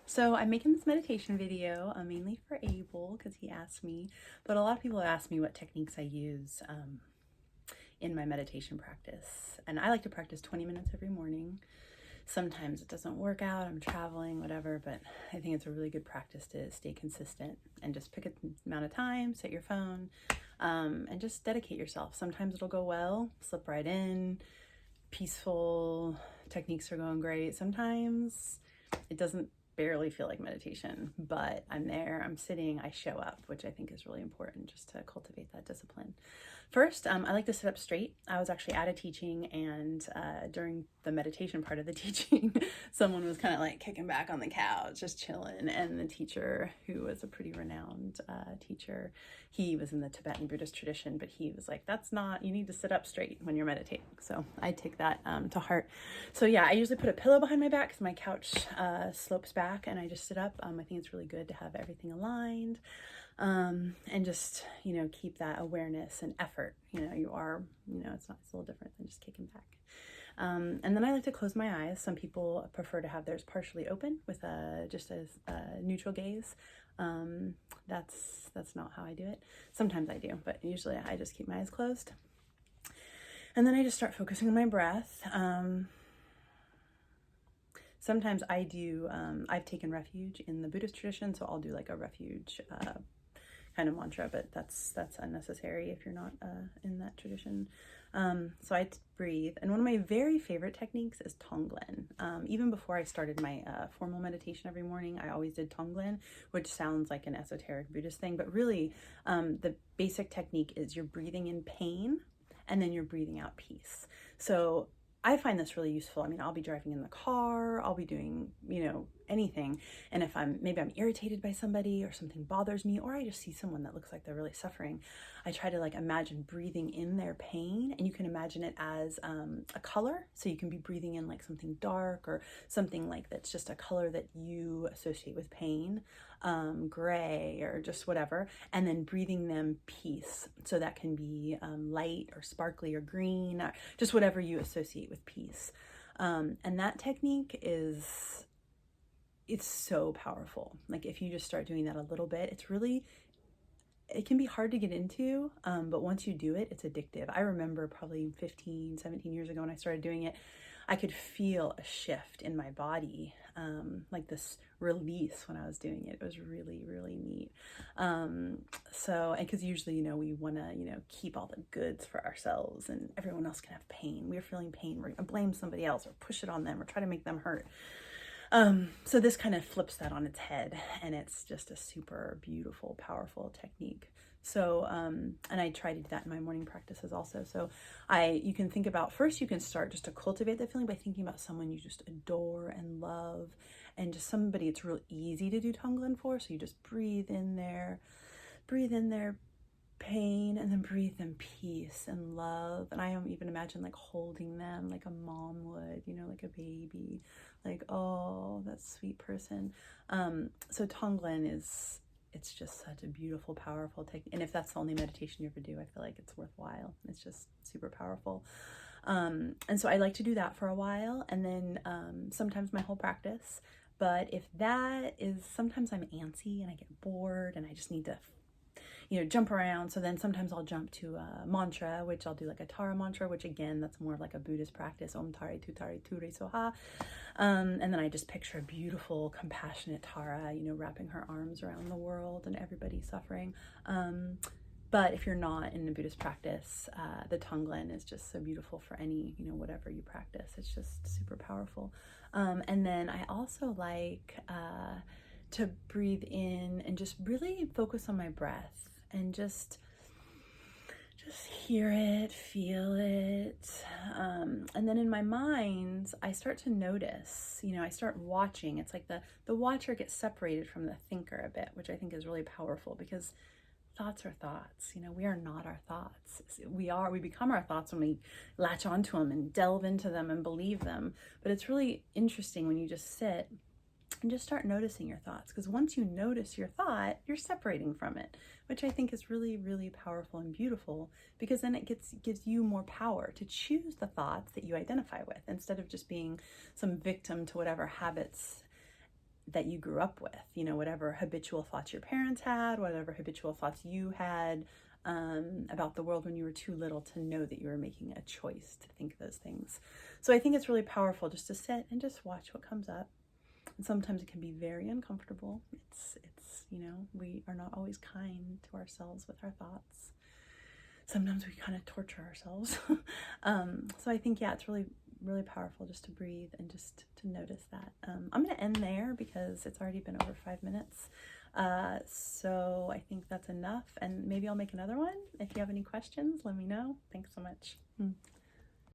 So I'm making this meditation video mainly for Abel because he asked me, but a lot of people ask me what techniques I use in my meditation practice. And I like to practice 20 minutes every morning. Sometimes it doesn't work out, I'm traveling, whatever, but I think it's a really good practice to stay consistent and just pick an amount of time, set your phone, and just dedicate yourself. Sometimes it'll go well, slip right in, peaceful, techniques are going great. Sometimes it doesn't barely feel like meditation, but I'm there, I'm sitting, I show up, which I think is really important just to cultivate that discipline. First, I like to sit up straight. I was actually at a teaching, and during the meditation part of the teaching, someone was kind of like kicking back on the couch, just chilling. And the teacher, who was a pretty renowned teacher, he was in the Tibetan Buddhist tradition, but he was like, that's not, you need to sit up straight when you're meditating. So I take that to heart. So yeah, I usually put a pillow behind my back because my couch slopes back, and I just sit up. I think it's really good to have everything aligned. And just, keep that awareness and effort. You are, it's a little different than just kicking back. And then I like to close my eyes. Some people prefer to have theirs partially open with just a neutral gaze. That's not how I do it. Sometimes I do, but usually I just keep my eyes closed. And then I just start focusing on my breath. Sometimes I do, I've taken refuge in the Buddhist tradition, so I'll do like a refuge kind of mantra, but that's unnecessary if you're not in that tradition. So I breathe, and one of my very favorite techniques is Tonglen. Even before I started my formal meditation every morning, I always did Tonglen, which sounds like an esoteric Buddhist thing, but really the basic technique is you're breathing in pain and then you're breathing out peace. So I find this really useful. I mean, I'll be driving in the car, I'll be doing, anything. And if maybe I'm irritated by somebody or something bothers me, or I just see someone that looks like they're really suffering, I try to imagine breathing in their pain, and you can imagine it as a color. So you can be breathing in like something dark or something like that's just a color that you associate with pain, gray or just whatever, and then breathing them peace. So that can be light or sparkly or green, or just whatever you associate with peace. And that technique it's so powerful. Like if you just start doing that a little bit, it can be hard to get into, but once you do it, it's addictive. I remember probably 15, 17 years ago when I started doing it, I could feel a shift in my body, like this release when I was doing it. It was really, really neat. So, and because usually, we want to, keep all the goods for ourselves, and everyone else can have pain. We're feeling pain. We're going to blame somebody else or push it on them or try to make them hurt. So this kind of flips that on its head, and it's just a super beautiful, powerful technique. So, and I try to do that in my morning practices also. So you can think about, first you can start just to cultivate that feeling by thinking about someone you just adore and love, and just somebody it's real easy to do Tonglen for. So you just breathe in their pain, and then breathe in peace and love. And I even imagine holding them like a mom would, like a baby, like, oh, that sweet person. So Tonglen it's just such a beautiful, powerful technique. And if that's the only meditation you ever do, I feel like it's worthwhile. It's just super powerful. And so I like to do that for a while, and then sometimes my whole practice. But if that is, sometimes I'm antsy and I get bored and I just need to jump around. So then sometimes I'll jump to a mantra, which I'll do like a Tara mantra, which again, that's more like a Buddhist practice, Om Tare Tutare Ture Soha. And then I just picture a beautiful, compassionate Tara, wrapping her arms around the world and everybody suffering. But if you're not in the Buddhist practice, the Tonglen is just so beautiful for any, whatever you practice. It's just super powerful. And then I also like to breathe in and just really focus on my breath and just hear it, feel it. And then in my mind, I start to notice, I start watching. It's like the watcher gets separated from the thinker a bit, which I think is really powerful, because thoughts are thoughts. We are not our thoughts. We become our thoughts when we latch onto them and delve into them and believe them. But it's really interesting when you just sit and just start noticing your thoughts, because once you notice your thought, you're separating from it, which I think is really, really powerful and beautiful, because then it gives you more power to choose the thoughts that you identify with, instead of just being some victim to whatever habits that you grew up with, you know, whatever habitual thoughts your parents had, whatever habitual thoughts you had about the world when you were too little to know that you were making a choice to think those things. So I think it's really powerful just to sit and just watch what comes up. And sometimes it can be very uncomfortable. It's, you know, we are not always kind to ourselves with our thoughts. Sometimes we kind of torture ourselves. So I think, yeah, it's really, really powerful just to breathe and just to notice that. I'm going to end there because it's already been over 5 minutes. So I think that's enough, and maybe I'll make another one. If you have any questions, let me know. Thanks so much.